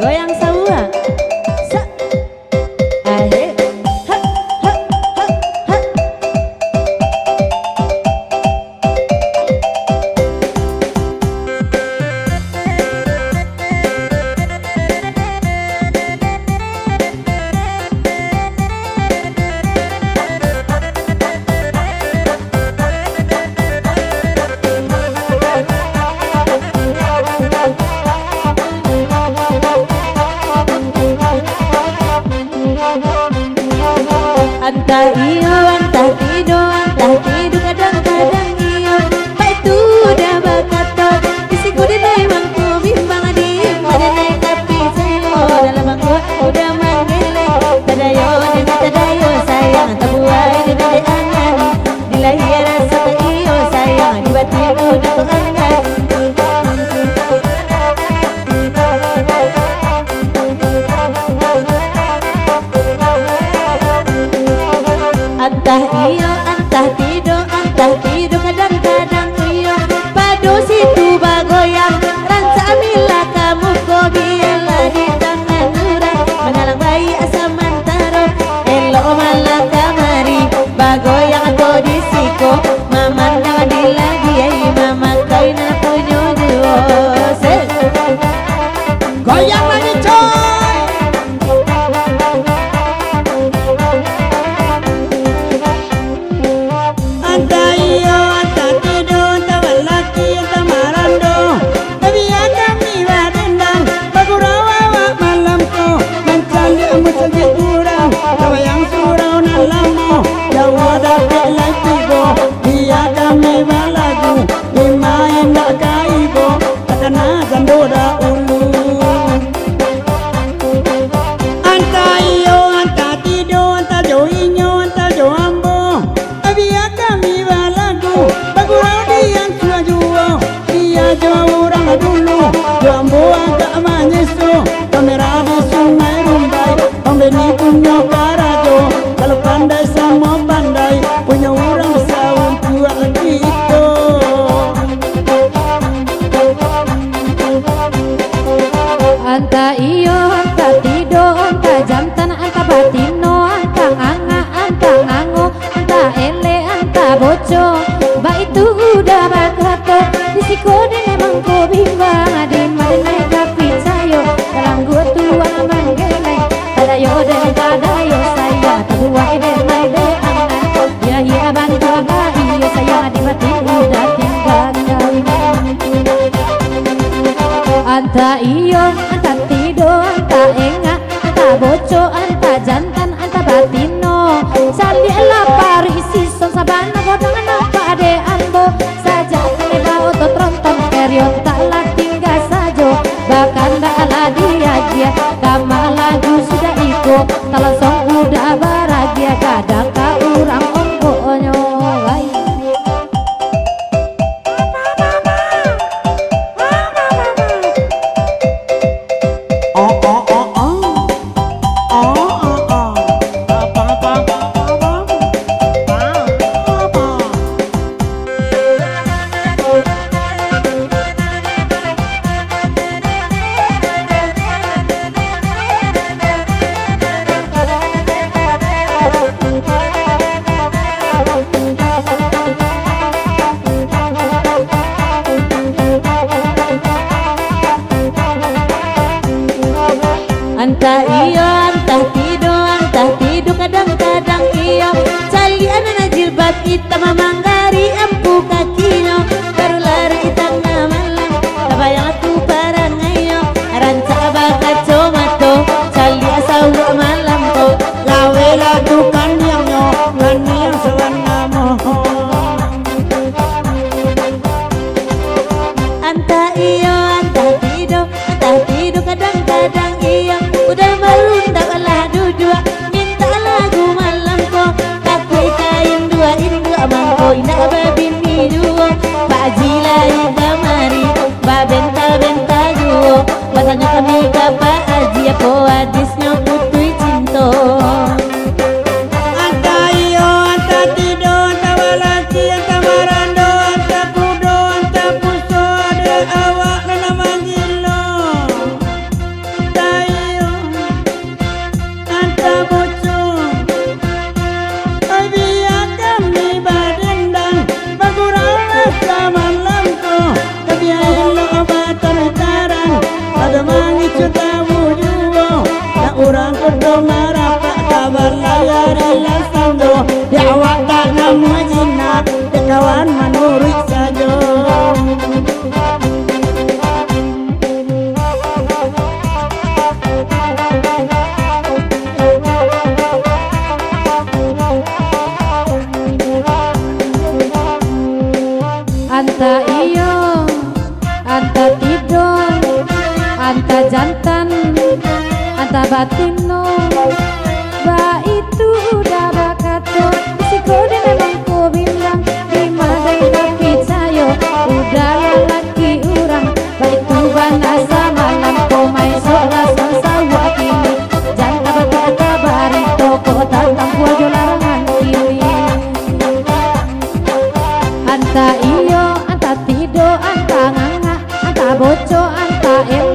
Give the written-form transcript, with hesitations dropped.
goyang semua. Ahe, ha, ha, ha, ha. Antah iyo, antah tido kadang-kadang iyo. Pak itu udah bakato, isiku di memang ku bimbang di pada naik tapi sayo dalam bangku udah menggeleng. Tadayo dan tadayo sayang tabuai di bede angan. Dilahir rasa iyo sayang di batin udah keangan. Antah iyo, antah tido kadang-kadang iyo. Padu situ bagoyang, ranca mila kamu kok biela di tangan urang. Menalang bayi asam mantaro, elo malang kamari. Bagoyang atau disiko, mama jangan dilagi ay mama kau na punyo duo. Goyang lagi coy. Anta iyo, anta tido, anta balaki, anta marando. Tapi kami badendang, bagurawa wak malamku. Mencari embut saja kurang, kawa yang surau nalamu. Jawa dapat lagi bo, dia kami balagu. Lima indah kaibo, takana zandora ulu. Anta iyo, anta tido, anta joinyo, anta joambo. Abia kami balagu, bagurau dia jual, dia jual orang dulu. Joambo agak manyesu, kamera di sungai Rumbai. Pembeni punya karajo, kalau pandai sama pandai, punya orang sawun tua gitu. Anta iyo, anta tido, anta jantan, anta batino, anta nganga, anta ngango, anta ele, anta boco. Ba itu udah bakato, disiko di memang ku bimbang. Adin madenai tapi sayo, dalam gua tua manggeleng. Tadayo dan tadayo saya, tabuai dan mai de angan. Ya bantu aga iyo saya di batin udah tinggal. Anta iyo, anta tido, anta enga, anta boco, anta jantan, anta batino. Sali lapar isi son sabana godang apa ade ambo. Saja kena otot tronton kerion tak lah tinggal sajo. Bahkan dah ala dia kama lagu sudah ikut. Kalau song udah bahagia kadang ka urang ongkonyo. Anta iyo, anta tido kadang-kadang iyo. Cali anak jilbab hitam manggari empu kakino. Baru lari tengah malam, tabayang aku parangayo. Ranca bakat comato, cali asal malam ko. Lawe lagu kanyang yo, kanyang selana moho. Anta iyo, anta tido kadang-kadang iyo. Udah malu tak kalah duduk, minta lagu malam ko. Kakui kain dua mangko, indah babini duo. Pak Jilai kamari, ba benta duo. Bahasanya kami kapa aji apa hadisnya putui cinta. Anta iyo, anta tido, anta balaki, anta marando, anta kudo, anta puso, ada awak dan nama jilo. Anta icu tahu juo tak urang kudu marah tak kabar layar lasando di awak tak nama jina di kawan menurut saja. Anta iyo, anta tidon, anta jantan, anta batino, ba itu udah bakato. Si kode memang ku bilang di mana kaki sayo, udah lelaki urang, ba itu banasa malam komai sola sasawa kini, janta batu kabari toko tantang kuajo larangan kiri. Anta iyo, anta tido, anta nganga, anta boco, anta el